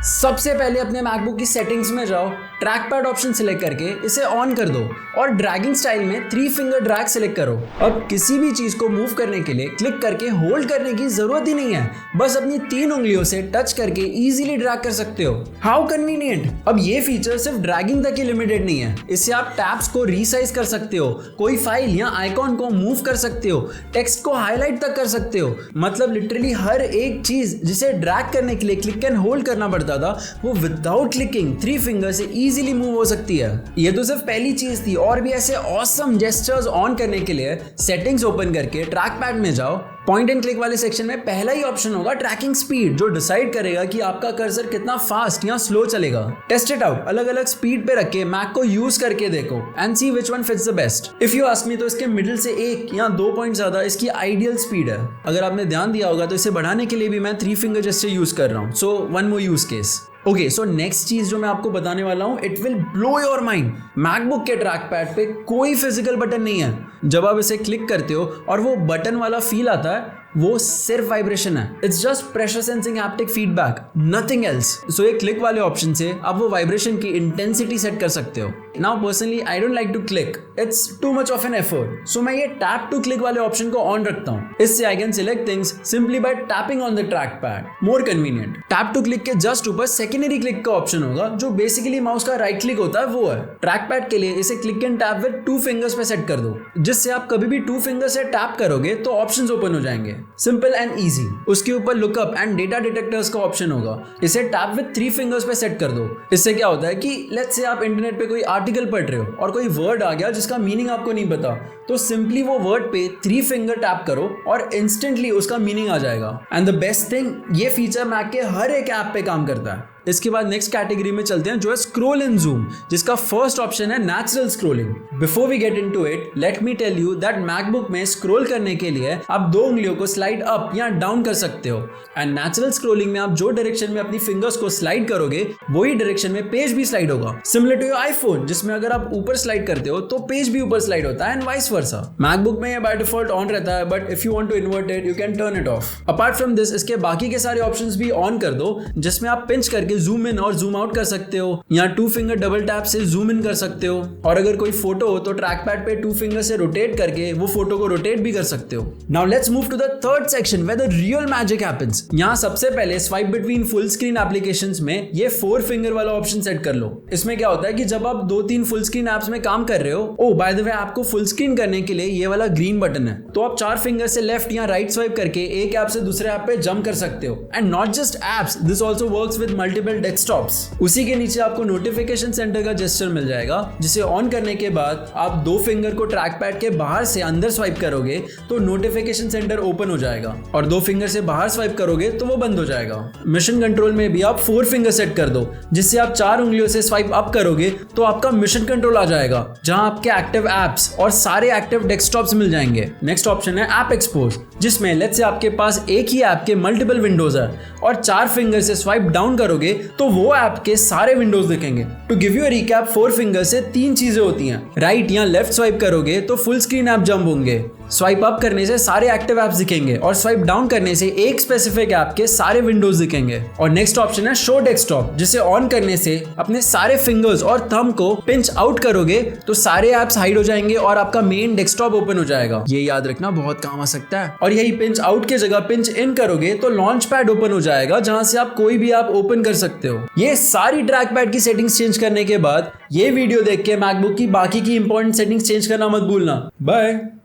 सबसे पहले अपने मैकबुक की सेटिंग्स में जाओ, ट्रैक पैड ऑप्शन सिलेक्ट करके इसे ऑन कर दो और ड्रैगिंग स्टाइल में 3 फिंगर ड्रैग सिलेक्ट करो। अब किसी भी चीज को मूव करने के लिए क्लिक करके होल्ड करने की जरूरत ही नहीं है, बस अपनी 3 उंगलियों से टच करके इजीली ड्रैग कर सकते हो। How convenient. अब ये फीचर सिर्फ ड्रैगिंग तक ही लिमिटेड नहीं है, इससे आप टैब्स को रीसाइज कर सकते हो, कोई फाइल या आइकॉन को मूव कर सकते हो, टेक्स्ट को हाईलाइट तक कर सकते हो। मतलब लिटरली हर एक चीज जिसे ड्रैग करने के लिए क्लिक एंड होल्ड करना पड़ता था, वो विदाउट क्लिकिंग 3 फिंगर से इजीली मूव हो सकती है। ये तो सिर्फ पहली चीज थी, और भी ऐसे ऑसम जेस्चर्स ऑन करने के लिए सेटिंग्स ओपन करके ट्रैक पैड में जाओ। पॉइंट एंड क्लिक वाले सेक्शन में पहला ही ऑप्शन होगा ट्रैकिंग स्पीड, जो डिसाइड करेगा कि आपका कर्सर कितना फास्ट या स्लो चलेगा। टेस्ट इट आउट, अलग अलग स्पीड पे रख के मैक को यूज करके देखो and see which one fits the best. If you ask me तो इसके मिडिल से 1 या 2 पॉइंट ज्यादा इसकी आइडियल स्पीड है। अगर आपने ध्यान दिया होगा तो इसे बढ़ाने के लिए भी मैं 3 फिंगर जेस्चर यूज कर रहा हूँ। So one more use case. Okay, so next चीज जो मैं आपको बताने वाला हूं, it will blow your mind. MacBook के ट्रैक पैड पे कोई फिजिकल बटन नहीं है। जब आप इसे क्लिक करते हो और वो बटन वाला फील आता है, वो सिर्फ वाइब्रेशन है। It's just pressure sensing haptic feedback, nothing else. So ये क्लिक वाले ऑप्शन से आप वो वाइब्रेशन की इंटेंसिटी सेट कर सकते हो। Now personally I don't like to click, it's too much of an effort, so मैं ये टैप टू क्लिक वाले ऑप्शन को ऑन रखता हूँ। इससे I can select things simply by tapping on the trackpad, more convenient. Tap to click के just ऊपर secondary click का ऑप्शन होगा, जो बेसिकली माउस का राइट क्लिक होता है वो है। ट्रैक पैड के लिए इसे click and tap with 2 fingers पे सेट कर दो, जिससे आप कभी भी 2 फिंगर से टैप करोगे तो ऑप्शंस ओपन हो जाएंगे, सिंपल एंड इजी। उसके ऊपर लुकअप एंड डेटा डिटेक्टर्स का ऑप्शन होगा, इसे टैप विद 3 फिंगर्स पे सेट कर दो। इससे क्या होता है कि लेट्स से आप इंटरनेट पे कोई आर्टिकल पढ़ रहे हो और कोई वर्ड आ गया जिसका मीनिंग आपको नहीं पता, तो सिंपली वो वर्ड पे 3 फिंगर टैप करो और इंस्टेंटली उसका मीनिंग आ जाएगा। एंड द बेस्ट थिंग, ये फीचर मैक के हर एक ऐप पे काम करता है। इसके बाद नेक्स्ट कैटेगरी में चलते हैं, जो है स्क्रॉल एंड जूम, जिसका फर्स्ट ऑप्शन है natural scrolling. Before we get into it, let me tell you that MacBook में स्क्रॉल करने के लिए आप 2 उंगलियों को स्लाइड अप या डाउन कर सकते हो। एंड नेचुरल स्क्रॉलिंग में आप जो डायरेक्शन में अपनी फिंगर्स को स्लाइड करोगे, वही डायरेक्शन में पेज भी स्लाइड होगा, सिमिलर टू योर आईफोन, जिसमें अगर आप ऊपर स्लाइड करते हो तो पेज भी ऊपर स्लाइड होता है, एंड वाइस वर्सा। मैकबुक में ये बाय डिफॉल्ट ऑन रहता है, but if you want to invert it, you can turn it off. Apart from this, इसके बाकी के सारे ऑप्शंस भी ऑन कर दो, जिसमें आप पिंच करके जूम इन और जूम आउट कर सकते हो, या 2 फिंगर डबल टैप से जूम इन कर सकते हो। और अगर कोई फोटो हो तो ट्रैक पैड पे 2 फिंगर से रोटेट करके वो फोटो को रोटेट भी कर सकते हो। Now let's move to the third section where the real magic happens. यहाँ सबसे पहले swipe between full screen applications में ये 4 फिंगर वाला ऑप्शन सेट कर लो। इसमें क्या होता है कि जब आप 2-3 फुल स्क्रीन एप्स में काम कर रहे हो, ओ बाय द वे, आपको फुल स्क्रीन करने के लिए ये वाला ग्रीन बटन है, तो आप 4 फिंगर से लेफ्ट या राइट स्वाइप करके एक ऐप से दूसरे ऐप पे जंप कर सकते हो। And not just apps, this also works with multiple desktops. उसी के नीचे आपको नोटिफिकेशन सेंटर का जेस्चर मिल जाएगा, जिसे ऑन करने के बाद आप 2 फिंगर को ट्रैक पैड के बाहर से अंदर स्वाइप करोगे तो नोटिफिकेशन सेंटर ओपन हो जाएगा, और 2 फिंगर से बाहर स्वाइप करोगे तो वो बंद हो जाएगा। मिशन कंट्रोल में भी आप 4 फिंगर सेट कर दो, जिससे आप 4 उंगलियों से स्वाइप अप करोगे तो आपका मिशन कंट्रोल आ जाएगा, जहां आपके एक्टिव एप्स और सारे एक्टिव डेस्कटॉप्स मिल जाएंगे। नेक्स्ट ऑप्शन है ऐप एक्सपोज, जिसमें लेट्स से आपके पास एक ही ऐप के मल्टीपल विंडोज है और 4 फिंगर से स्वाइप डाउन करोगे तो वो ऐप के सारे विंडोज दिखेंगे। To give you a recap, 4 finger से 3 चीजें होती हैं। राइट या लेफ्ट स्वाइप करोगे तो फुल स्क्रीन ऐप जंप होंगे, स्वाइप अप करने से सारे एक्टिव ऐप्स दिखेंगे, और स्वाइप डाउन करने से एक स्पेसिफिक ऐप के सारे विंडोज दिखेंगे। और नेक्स्ट ऑप्शन है शो डेस्कटॉप, जिसे ऑन करने से अपने सारे फिंगर्स और थंब को पिंच आउट करोगे तो सारे ऐप्स हाइड हो जाएंगे और आपका मेन डेस्कटॉप ओपन हो जाएगा। ये याद रखना, बहुत काम आ सकता है। और यही पिंच आउट की जगह पिंच इन करोगे तो लॉन्च पैड ओपन हो जाएगा, जहां से आप कोई भी ऐप ओपन कर सकते हो। ये सारी ट्रैक पैड की सेटिंग्स चेंज करने के बाद ये वीडियो देख के मैकबुक की बाकी की इंपॉर्टेंट सेटिंग्स चेंज करना मत भूलना। बाय।